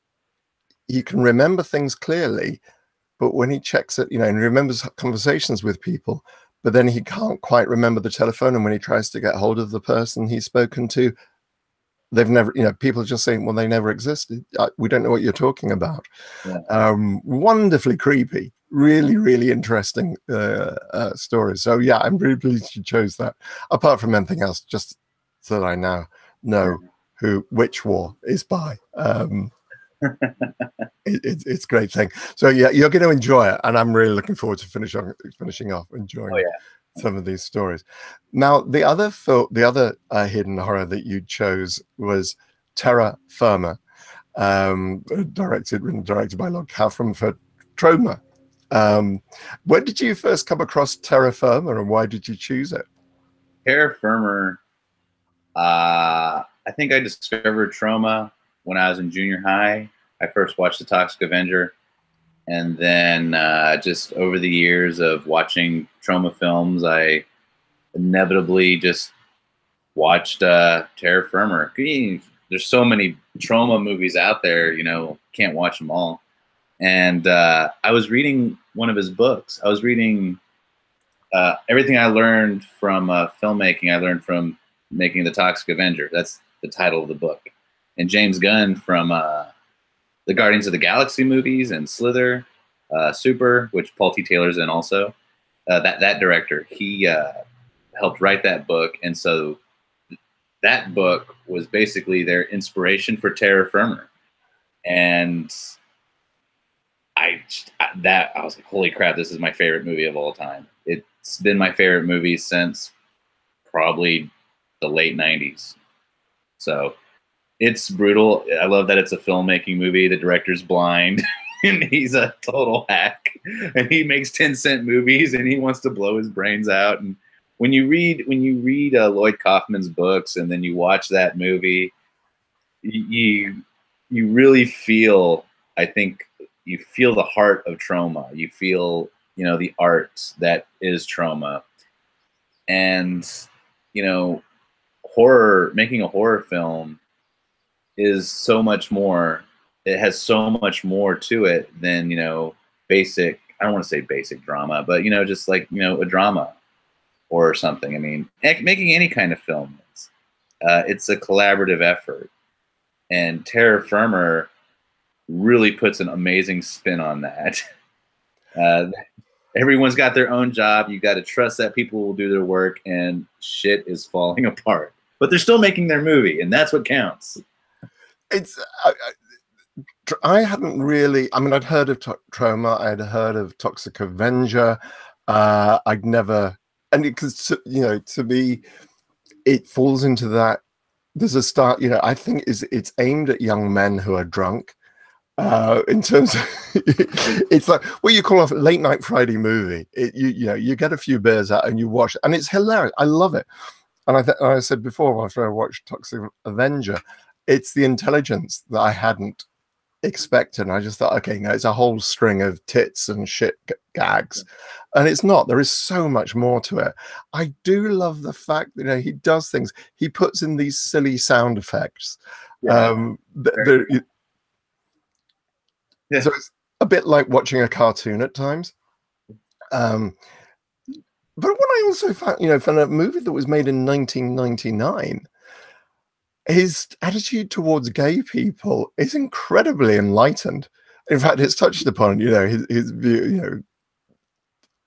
[SPEAKER 1] he can remember things clearly. But when he checks it, and he remembers conversations with people, but then he can't quite remember the telephone. And when he tries to get hold of the person he's spoken to, they've never, people are just saying, well, they never existed. We don't know what you're talking about. Yeah. Wonderfully creepy, really, really interesting stories. So yeah, I'm really pleased you chose that. Apart from anything else, just so that I now know which war is by. It's a great thing. So yeah, you're going to enjoy it, and I'm really looking forward to finishing off enjoying some of these stories. Now, the other hidden horror that you chose was Terra Firma, directed by Lon Chaney for Troma. When did you first come across Terra Firma, and why did you choose it?
[SPEAKER 2] Terra Firma, I think I discovered Trauma when I was in junior high. I first watched the Toxic Avenger, and then just over the years of watching Trauma films, I inevitably just watched Terror Firmer. There's so many Trauma movies out there, you know, can't watch them all. And I was reading one of his books. I was reading everything I learned from filmmaking. I learned from making the Toxic Avenger. That's the title of the book. And James Gunn from the Guardians of the Galaxy movies and Slither, Super, which Paul T. Taylor's in also. That director, he helped write that book, and so that book was basically their inspiration for Terror Firmer. And I was like, holy crap, this is my favorite movie of all time. It's been my favorite movie since probably the late 90s. So it's brutal. I love that it's a filmmaking movie. The director's blind and he's a total hack, and he makes 10-cent movies and he wants to blow his brains out. And when you read Lloyd Kaufman's books and then you watch that movie, you really feel, I think, you feel the heart of Trauma. You feel, you know, the art that is Trauma. And, you know, making a horror film is so much more. It has so much more to it than, you know, basic, I don't want to say basic drama, but, you know, just like, you know, a drama or something. I mean, making any kind of film, it's a collaborative effort. And Terror Firmer really puts an amazing spin on that. Everyone's got their own job. You got to trust that people will do their work, and shit is falling apart. But they're still making their movie, and that's what counts.
[SPEAKER 1] It's I hadn't really. I mean, I'd heard of Trauma. I'd heard of Toxic Avenger. I'd never, and because you know, to me, it falls into that. There's a start. You know, I think it's aimed at young men who are drunk. In terms of, it's like what you call a late night Friday movie. You know, you get a few beers out and you watch, and it's hilarious. I love it. And I said before, after I watched Toxic Avenger, it's the intelligence that I hadn't expected. And I just thought, okay, no, it's a whole string of tits and shit gags, and it's not. There is so much more to it. I do love the fact that, you know, he does things. He puts in these silly sound effects. Yeah. Yeah. So it's a bit like watching a cartoon at times. But what I also found, you know, from a movie that was made in 1999, his attitude towards gay people is incredibly enlightened. In fact, it's touched upon, you know, his view,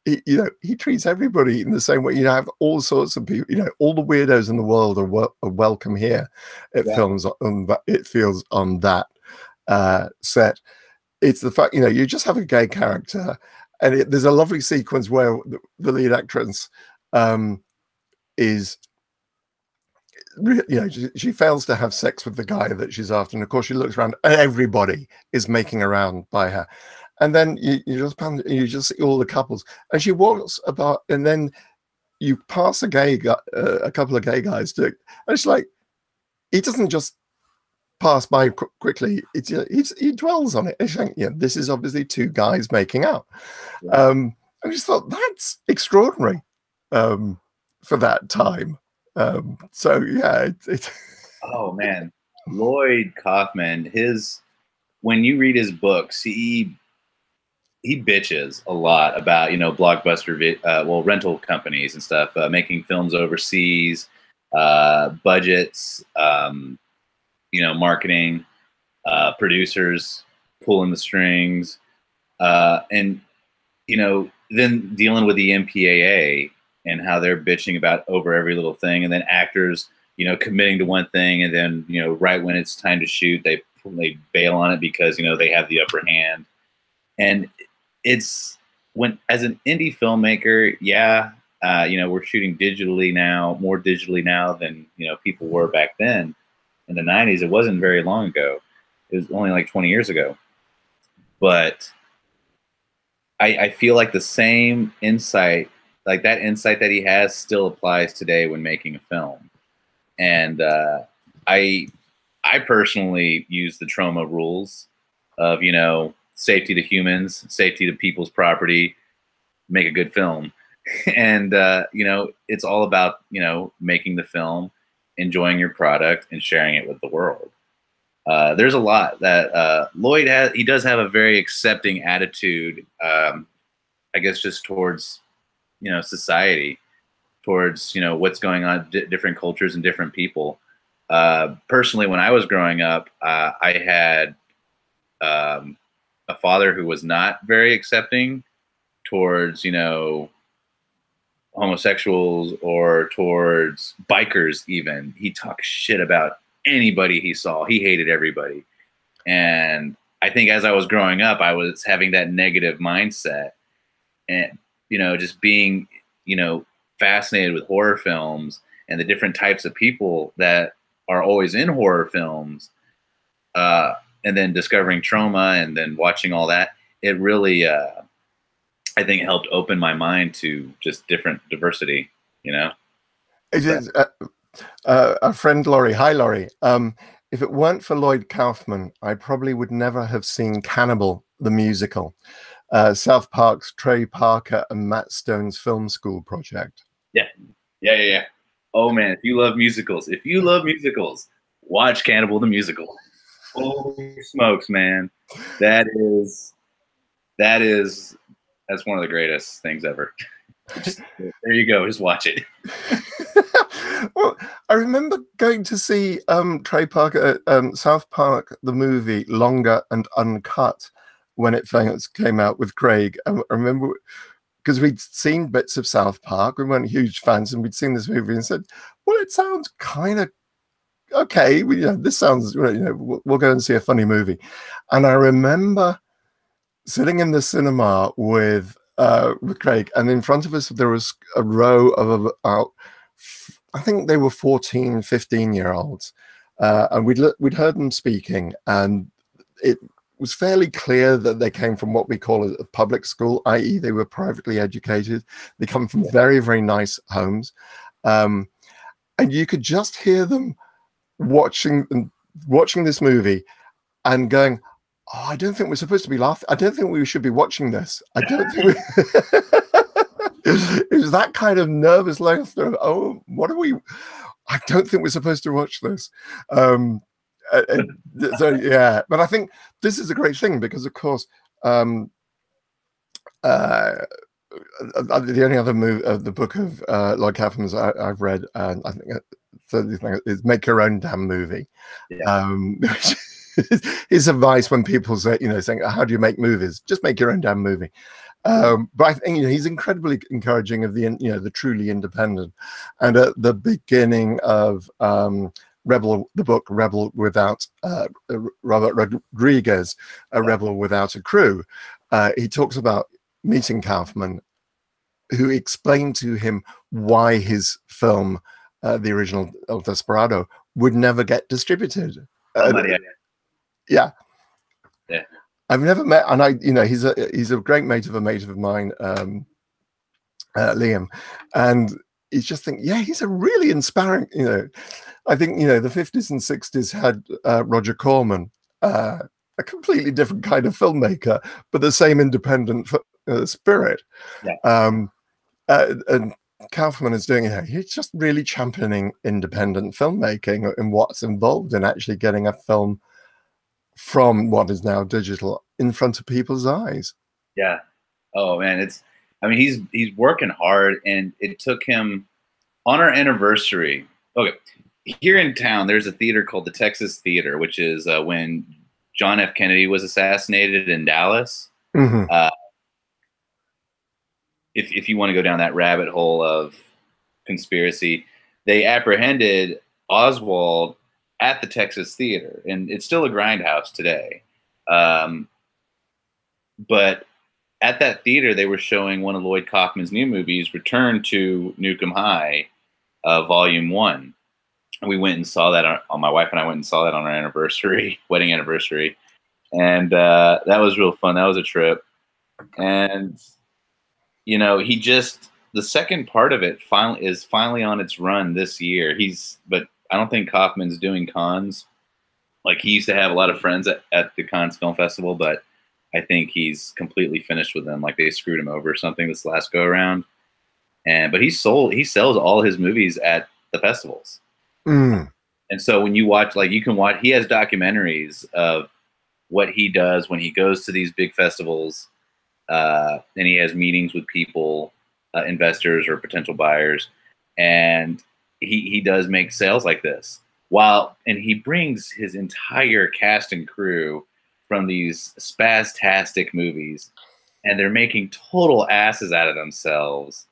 [SPEAKER 1] you know, he treats everybody in the same way. You know, have all sorts of people, you know, all the weirdos in the world are welcome here. It feels on that set. It's the fact, you know, you just have a gay character, and there's a lovely sequence where the lead actress is, you know, she fails to have sex with the guy that she's after, and of course she looks around and everybody is making around by her, and then you just see all the couples, and she walks about, and then you pass a couple of gay guys and it's like, he doesn't just pass by quickly. He dwells on it. It's like, yeah, this is obviously two guys making out. I just thought that's extraordinary for that time. So yeah, it's
[SPEAKER 2] oh man, Lloyd Kaufman. When you read his books, he bitches a lot about, you know, blockbuster rental companies and stuff, making films overseas, budgets. You know, marketing, producers pulling the strings, and, you know, then dealing with the MPAA and how they're bitching about over every little thing, and then actors, you know, committing to one thing, and then, you know, right when it's time to shoot, they bail on it because, you know, they have the upper hand. And it's when, as an indie filmmaker, yeah, you know, we're shooting digitally now, more digitally now than, you know, people were back then. In the 90s, it wasn't very long ago. It was only like 20 years ago. But I feel like the same insight, like that insight that he has, still applies today when making a film. And I personally use the trauma rules of, you know, safety to humans, safety to people's property, make a good film. And, you know, it's all about, you know, making the film, enjoying your product, and sharing it with the world. There's a lot that Lloyd has. He does have a very accepting attitude, I guess, just towards, you know, society, towards, you know, what's going on, different cultures and different people. Personally, when I was growing up, I had a father who was not very accepting towards, you know, homosexuals or towards bikers even. He talked shit about anybody he saw. He hated everybody. And I think as I was growing up, I was having that negative mindset and, you know, just being, you know, fascinated with horror films and the different types of people that are always in horror films. And then discovering trauma and then watching all that, it really, I think, helped open my mind to just different diversity, you know?
[SPEAKER 1] It is, a friend, Laurie. Hi, Laurie. If it weren't for Lloyd Kaufman, I probably would never have seen Cannibal, the musical, South Park's Trey Parker and Matt Stone's film school project.
[SPEAKER 2] Yeah. Yeah, yeah, yeah. Oh, man, if you love musicals, watch Cannibal, the musical. Holy smokes, man. That's one of the greatest things ever. There you go. Just watch it.
[SPEAKER 1] Well, I remember going to see Trey Parker, South Park, the movie, Longer and Uncut, when it first came out with Craig. I remember because we'd seen bits of South Park. We weren't huge fans, and we'd seen this movie and said, well, it sounds kind of okay. You know, this sounds, you know, we'll go and see a funny movie. And I remember sitting in the cinema with Craig, and in front of us there was a row of about, I think they were 14, 15-year-olds, and we'd heard them speaking, and it was fairly clear that they came from what we call a public school, i.e. they were privately educated. They come from very, very nice homes, and you could just hear them watching this movie and going, oh, I don't think we're supposed to be laughing. I don't think we should be watching this. I don't think it was that kind of nervous laughter. Oh, what are we? I don't think we're supposed to watch this. So yeah, but I think this is a great thing because, of course, the only other the book of Lloyd Kaufman's I've read, and I think the thing is Make Your Own Damn Movie. Yeah. His advice when people say, you know, saying, how do you make movies? Just make your own damn movie. But I think, you know, he's incredibly encouraging of the, you know, the truly independent. And at the beginning of Rebel, the book Rebel Without Robert Rodriguez, A Rebel Without a Crew, he talks about meeting Kaufman, who explained to him why his film, the original El Desperado, would never get distributed. Yeah. I've never met, and you know, he's a great mate of mine, Liam, and he's just think, yeah, he's a really inspiring, you know. I think, you know, the 50s and 60s had Roger Corman, a completely different kind of filmmaker, but the same independent spirit. Yeah. And Kaufman is doing it. He's just really championing independent filmmaking and what's involved in actually getting a film from what is now digital in front of people's eyes.
[SPEAKER 2] Yeah. Oh man, I mean, he's working hard, and it took him on our anniversary. Okay, here in town, there's a theater called the Texas Theater, which is when John F. Kennedy was assassinated in Dallas. Mm-hmm. If you want to go down that rabbit hole of conspiracy, they apprehended Oswald at the Texas Theater, and it's still a grindhouse today. But at that theater, they were showing one of Lloyd Kaufman's new movies, Return to Nukem High, Volume 1. And we went and saw that my wife and I went and saw that on our anniversary, wedding anniversary. And that was real fun. That was a trip. And, you know, the second part of it is finally on its run this year. But I don't think Kaufman's doing cons. Like, he used to have a lot of friends at the Cannes Film Festival, but I think he's completely finished with them. Like, they screwed him over or something this last go around. But he sells all his movies at the festivals.
[SPEAKER 1] Mm.
[SPEAKER 2] And so when you watch, like, you can watch, he has documentaries of what he does when he goes to these big festivals, and he has meetings with people, investors or potential buyers, and he does make sales like this. And he brings his entire cast and crew from these spastastic movies, and they're making total asses out of themselves.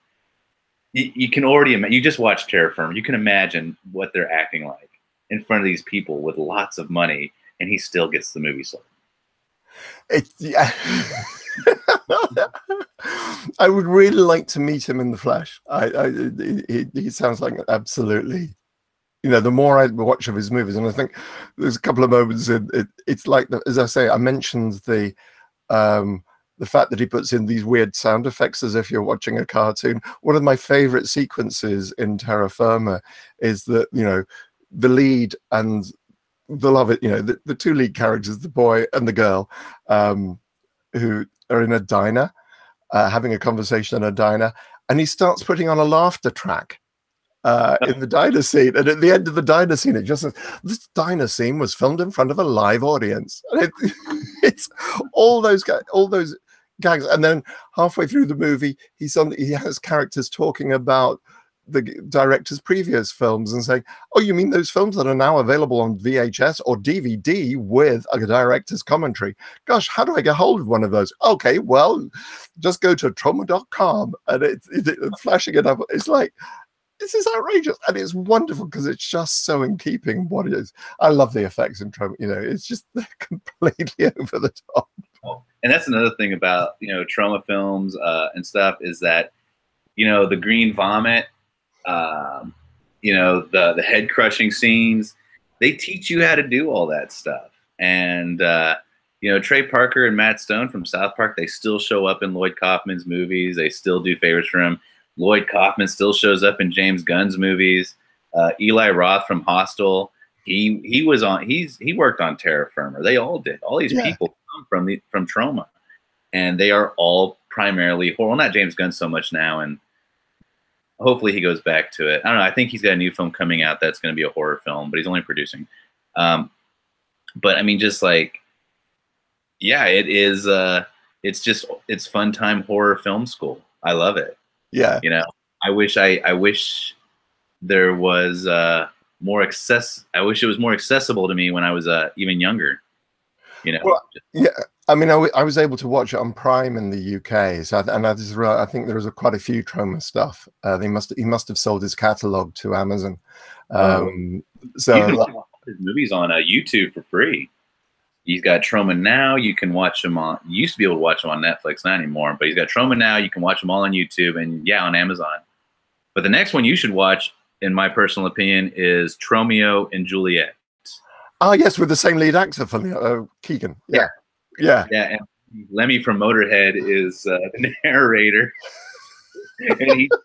[SPEAKER 2] You can already imagine. You just watch Terror Firm. You can imagine what they're acting like in front of these people with lots of money, and he still gets the movie sold.
[SPEAKER 1] Yeah. I would really like to meet him in the flesh. He sounds like absolutely, you know, the more I watch of his movies, and I think there's a couple of moments it's like, as I say, I mentioned the fact that he puts in these weird sound effects as if you're watching a cartoon. One of my favorite sequences in Terra Firma is that, you know, the lead and the love it, you know, the two lead characters, the boy and the girl, who are in a diner, having a conversation in a diner, and he starts putting on a laughter track in the diner scene. And at the end of the diner scene, it just says, this diner scene was filmed in front of a live audience. And it's all those gags. And then halfway through the movie, he has characters talking about the director's previous films and saying, oh, you mean those films that are now available on VHS or DVD with a director's commentary? Gosh, how do I get hold of one of those? Okay, well, just go to trauma.com, and it's flashing it up. It's like, this is outrageous, and it's wonderful because it's just so in keeping what it is. I love the effects in Trauma. You know, it's just completely over the top.
[SPEAKER 2] And that's another thing about, you know, Trauma films and stuff, is that, you know, the green vomit, you know, the head crushing scenes, they teach you how to do all that stuff. And you know, Trey Parker and Matt Stone from South Park, they still show up in Lloyd Kaufman's movies. They still do favors for him. Lloyd Kaufman still shows up in James Gunn's movies. Eli Roth from Hostel, he worked on Terra Firma. They all did. All these people come from Trauma, and they are all primarily horror. Well, not James Gunn so much now, and hopefully he goes back to it. I don't know. I think he's got a new film coming out that's going to be a horror film, but he's only producing. But I mean, just like, yeah, it is. It's fun time horror film school. I love it.
[SPEAKER 1] Yeah.
[SPEAKER 2] You know, I wish there was more access. I wish it was more accessible to me when I was even younger. You know.
[SPEAKER 1] Well, yeah. I mean, I was able to watch it on Prime in the UK, so I think there was quite a few Trauma stuff. He must have sold his catalog to Amazon. So
[SPEAKER 2] you can watch his movies on YouTube for free. He's got Trauma Now. You can watch them on. You used to be able to watch them on Netflix, not anymore. But he's got Trauma Now. You can watch them all on YouTube and on Amazon. But the next one you should watch, in my personal opinion, is Tromeo and Juliet.
[SPEAKER 1] Oh yes, with the same lead actor, Keegan. Yeah.
[SPEAKER 2] And Lemmy from Motorhead is the narrator, and he does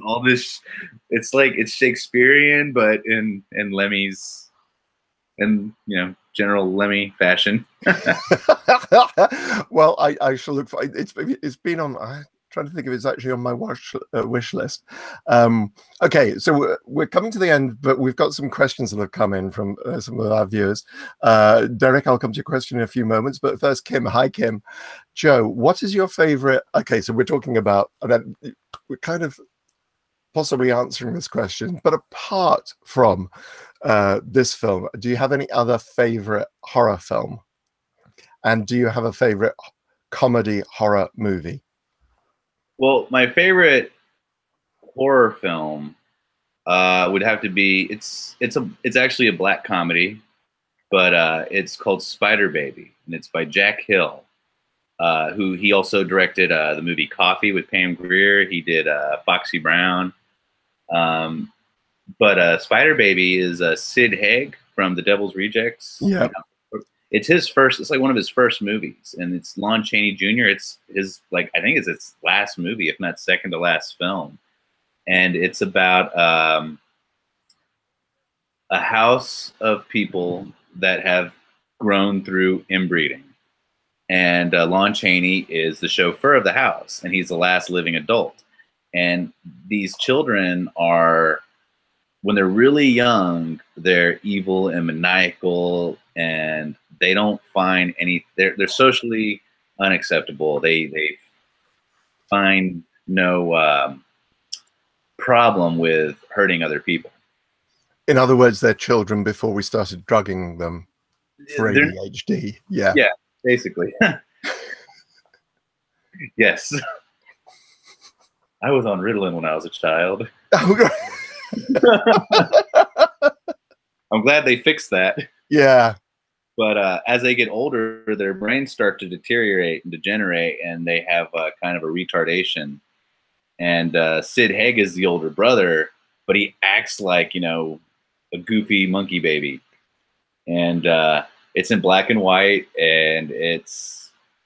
[SPEAKER 2] all this. It's like it's Shakespearean, but in Lemmy's, and you know, general Lemmy fashion.
[SPEAKER 1] Well, I shall look for it. It's been on. I'm trying to think if it's actually on my wish list. Okay, so we're coming to the end, but we've got some questions that have come in from some of our viewers. Derek, I'll come to your question in a few moments, but first, Kim. Hi, Kim. Joe, what is your favorite? Okay, so we're talking about, we're kind of possibly answering this question, but apart from this film, do you have any other favorite horror film? And do you have a favorite comedy horror movie?
[SPEAKER 2] Well, my favorite horror film would have to be it's actually a black comedy, but it's called Spider Baby, and it's by Jack Hill, who he also directed the movie Coffee with Pam Grier. He did Foxy Brown. But Spider Baby is Sid Haig from The Devil's Rejects.
[SPEAKER 1] Yeah.
[SPEAKER 2] You know? It's his first. It's like one of his first movies, and it's Lon Chaney Jr. It's his, like, I think it's his last movie, if not second to last film, and it's about a house of people that have grown through inbreeding. And Lon Chaney is the chauffeur of the house, and he's the last living adult. And these children are, when they're really young, they're evil and maniacal, and they don't find any. They're socially unacceptable. They find no problem with hurting other people.
[SPEAKER 1] In other words, they're children before we started drugging them for ADHD. Yeah.
[SPEAKER 2] Yeah, basically. Yes. I was on Ritalin when I was a child. I'm glad they fixed that.
[SPEAKER 1] Yeah.
[SPEAKER 2] But as they get older, their brains start to deteriorate and degenerate, and they have kind of a retardation. And Sid Haig is the older brother, but he acts like, you know, a goofy monkey baby. And it's in black and white, and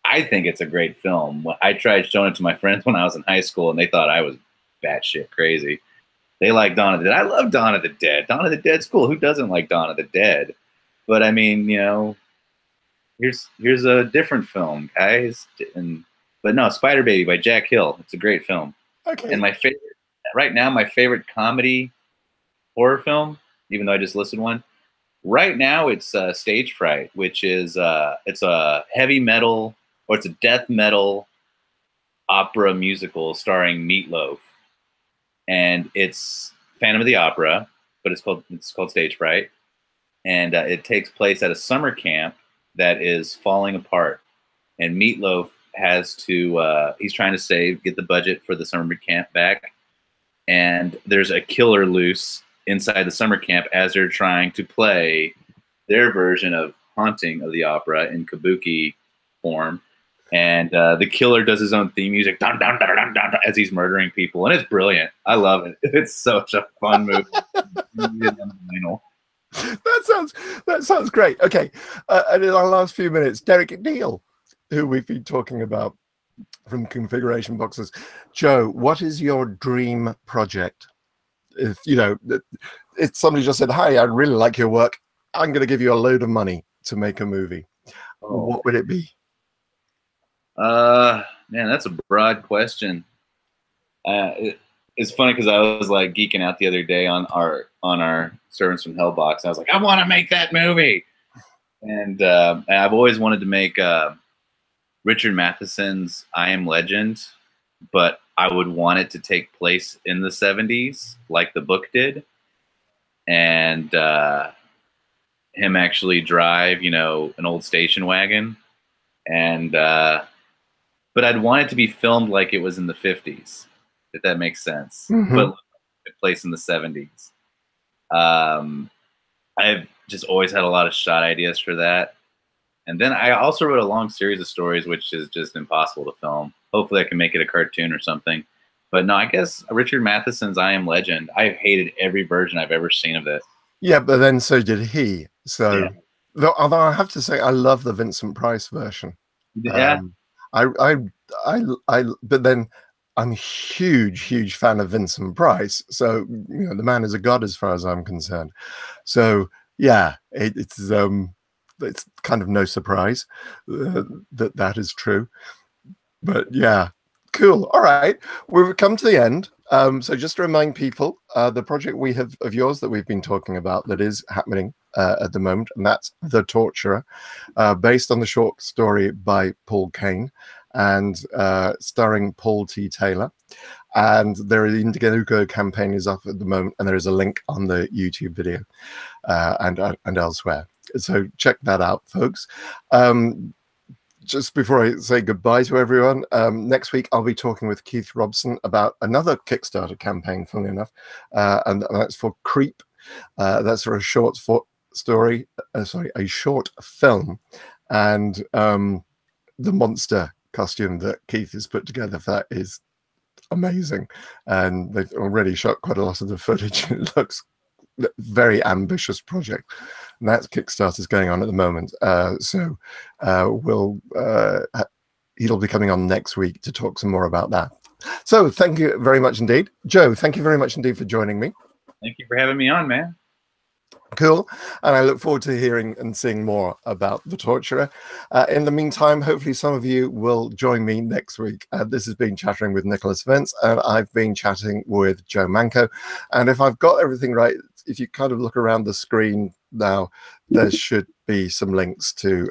[SPEAKER 2] I think it's a great film. I tried showing it to my friends when I was in high school, and they thought I was batshit crazy. They like Dawn of the Dead. I love Dawn of the Dead. Dawn of the Dead's cool. Who doesn't like Dawn of the Dead? But I mean, you know, here's a different film, guys. But no, Spider Baby by Jack Hill. It's a great film.
[SPEAKER 1] Okay.
[SPEAKER 2] And my favorite right now, my favorite comedy horror film, even though I just listed one. Right now, it's Stage Fright, which is it's a heavy metal, or it's a death metal opera musical starring Meatloaf, and it's Phantom of the Opera, but it's called Stage Fright, and it takes place at a summer camp that is falling apart, and Meatloaf has to he's trying to get the budget for the summer camp back, and there's a killer loose inside the summer camp as they're trying to play their version of Haunting of the Opera in kabuki form. And the killer does his own theme music dun, dun, dun, dun, dun, dun, as he's murdering people. And it's brilliant. I love it. It's such a fun movie.
[SPEAKER 1] That sounds great. Okay. And in our last few minutes, Derek Neal, who we've been talking about from Configuration Boxes. Joe, what is your dream project? If you know, if somebody just said, "Hi, I really like your work. I'm going to give you a load of money to make a movie," what would it be?
[SPEAKER 2] Man, that's a broad question. It's funny because I was like geeking out the other day on our Servants from Hell box. I was like, I want to make that movie, and I've always wanted to make Richard Matheson's I Am Legend, but I would want it to take place in the 70s, like the book did, and him actually drive, you know, an old station wagon, and but I'd want it to be filmed like it was in the 50s, if that makes sense, but it place in the 70s. I've just always had a lot of shot ideas for that. And then I also wrote a long series of stories, which is just impossible to film. Hopefully I can make it a cartoon or something. But no, I guess Richard Matheson's I Am Legend. I've hated every version I've ever seen of this.
[SPEAKER 1] Yeah, but then so did he. So, although I have to say, I love the Vincent Price version.
[SPEAKER 2] Yeah.
[SPEAKER 1] But then I'm a huge fan of Vincent Price. So, you know, the man is a god as far as I'm concerned. So, yeah, it's kind of no surprise that is true. But yeah, cool. All right, we've come to the end. So just to remind people, the project we have of yours that we've been talking about that is happening at the moment, and that's The Torturer, based on the short story by Paul Kane and starring Paul T. Taylor. And the Indiegogo campaign is up at the moment, and there is a link on the YouTube video and elsewhere. So check that out, folks. Just before I say goodbye to everyone, next week I'll be talking with Keith Robson about another Kickstarter campaign, funnily enough, and that's for Creep. That's for a short a short film, and the monster costume that Keith has put together for that is amazing, and they've already shot quite a lot of the footage. It looks very ambitious project, and that's Kickstarter's going on at the moment. So he'll be coming on next week to talk some more about that. So thank you very much indeed, Joe. Thank you very much indeed for joining me.
[SPEAKER 2] Thank you for having me on, man.
[SPEAKER 1] Cool. And I look forward to hearing and seeing more about The Torturer. In the meantime, hopefully some of you will join me next week. This has been Chattering with Nicholas Vince, and I've been chatting with Joe Manco. And if I've got everything right, if you kind of look around the screen now, there should be some links to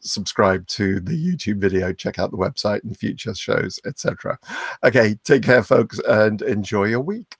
[SPEAKER 1] subscribe to the YouTube video, check out the website and future shows, etc. Okay, take care, folks, and enjoy your week.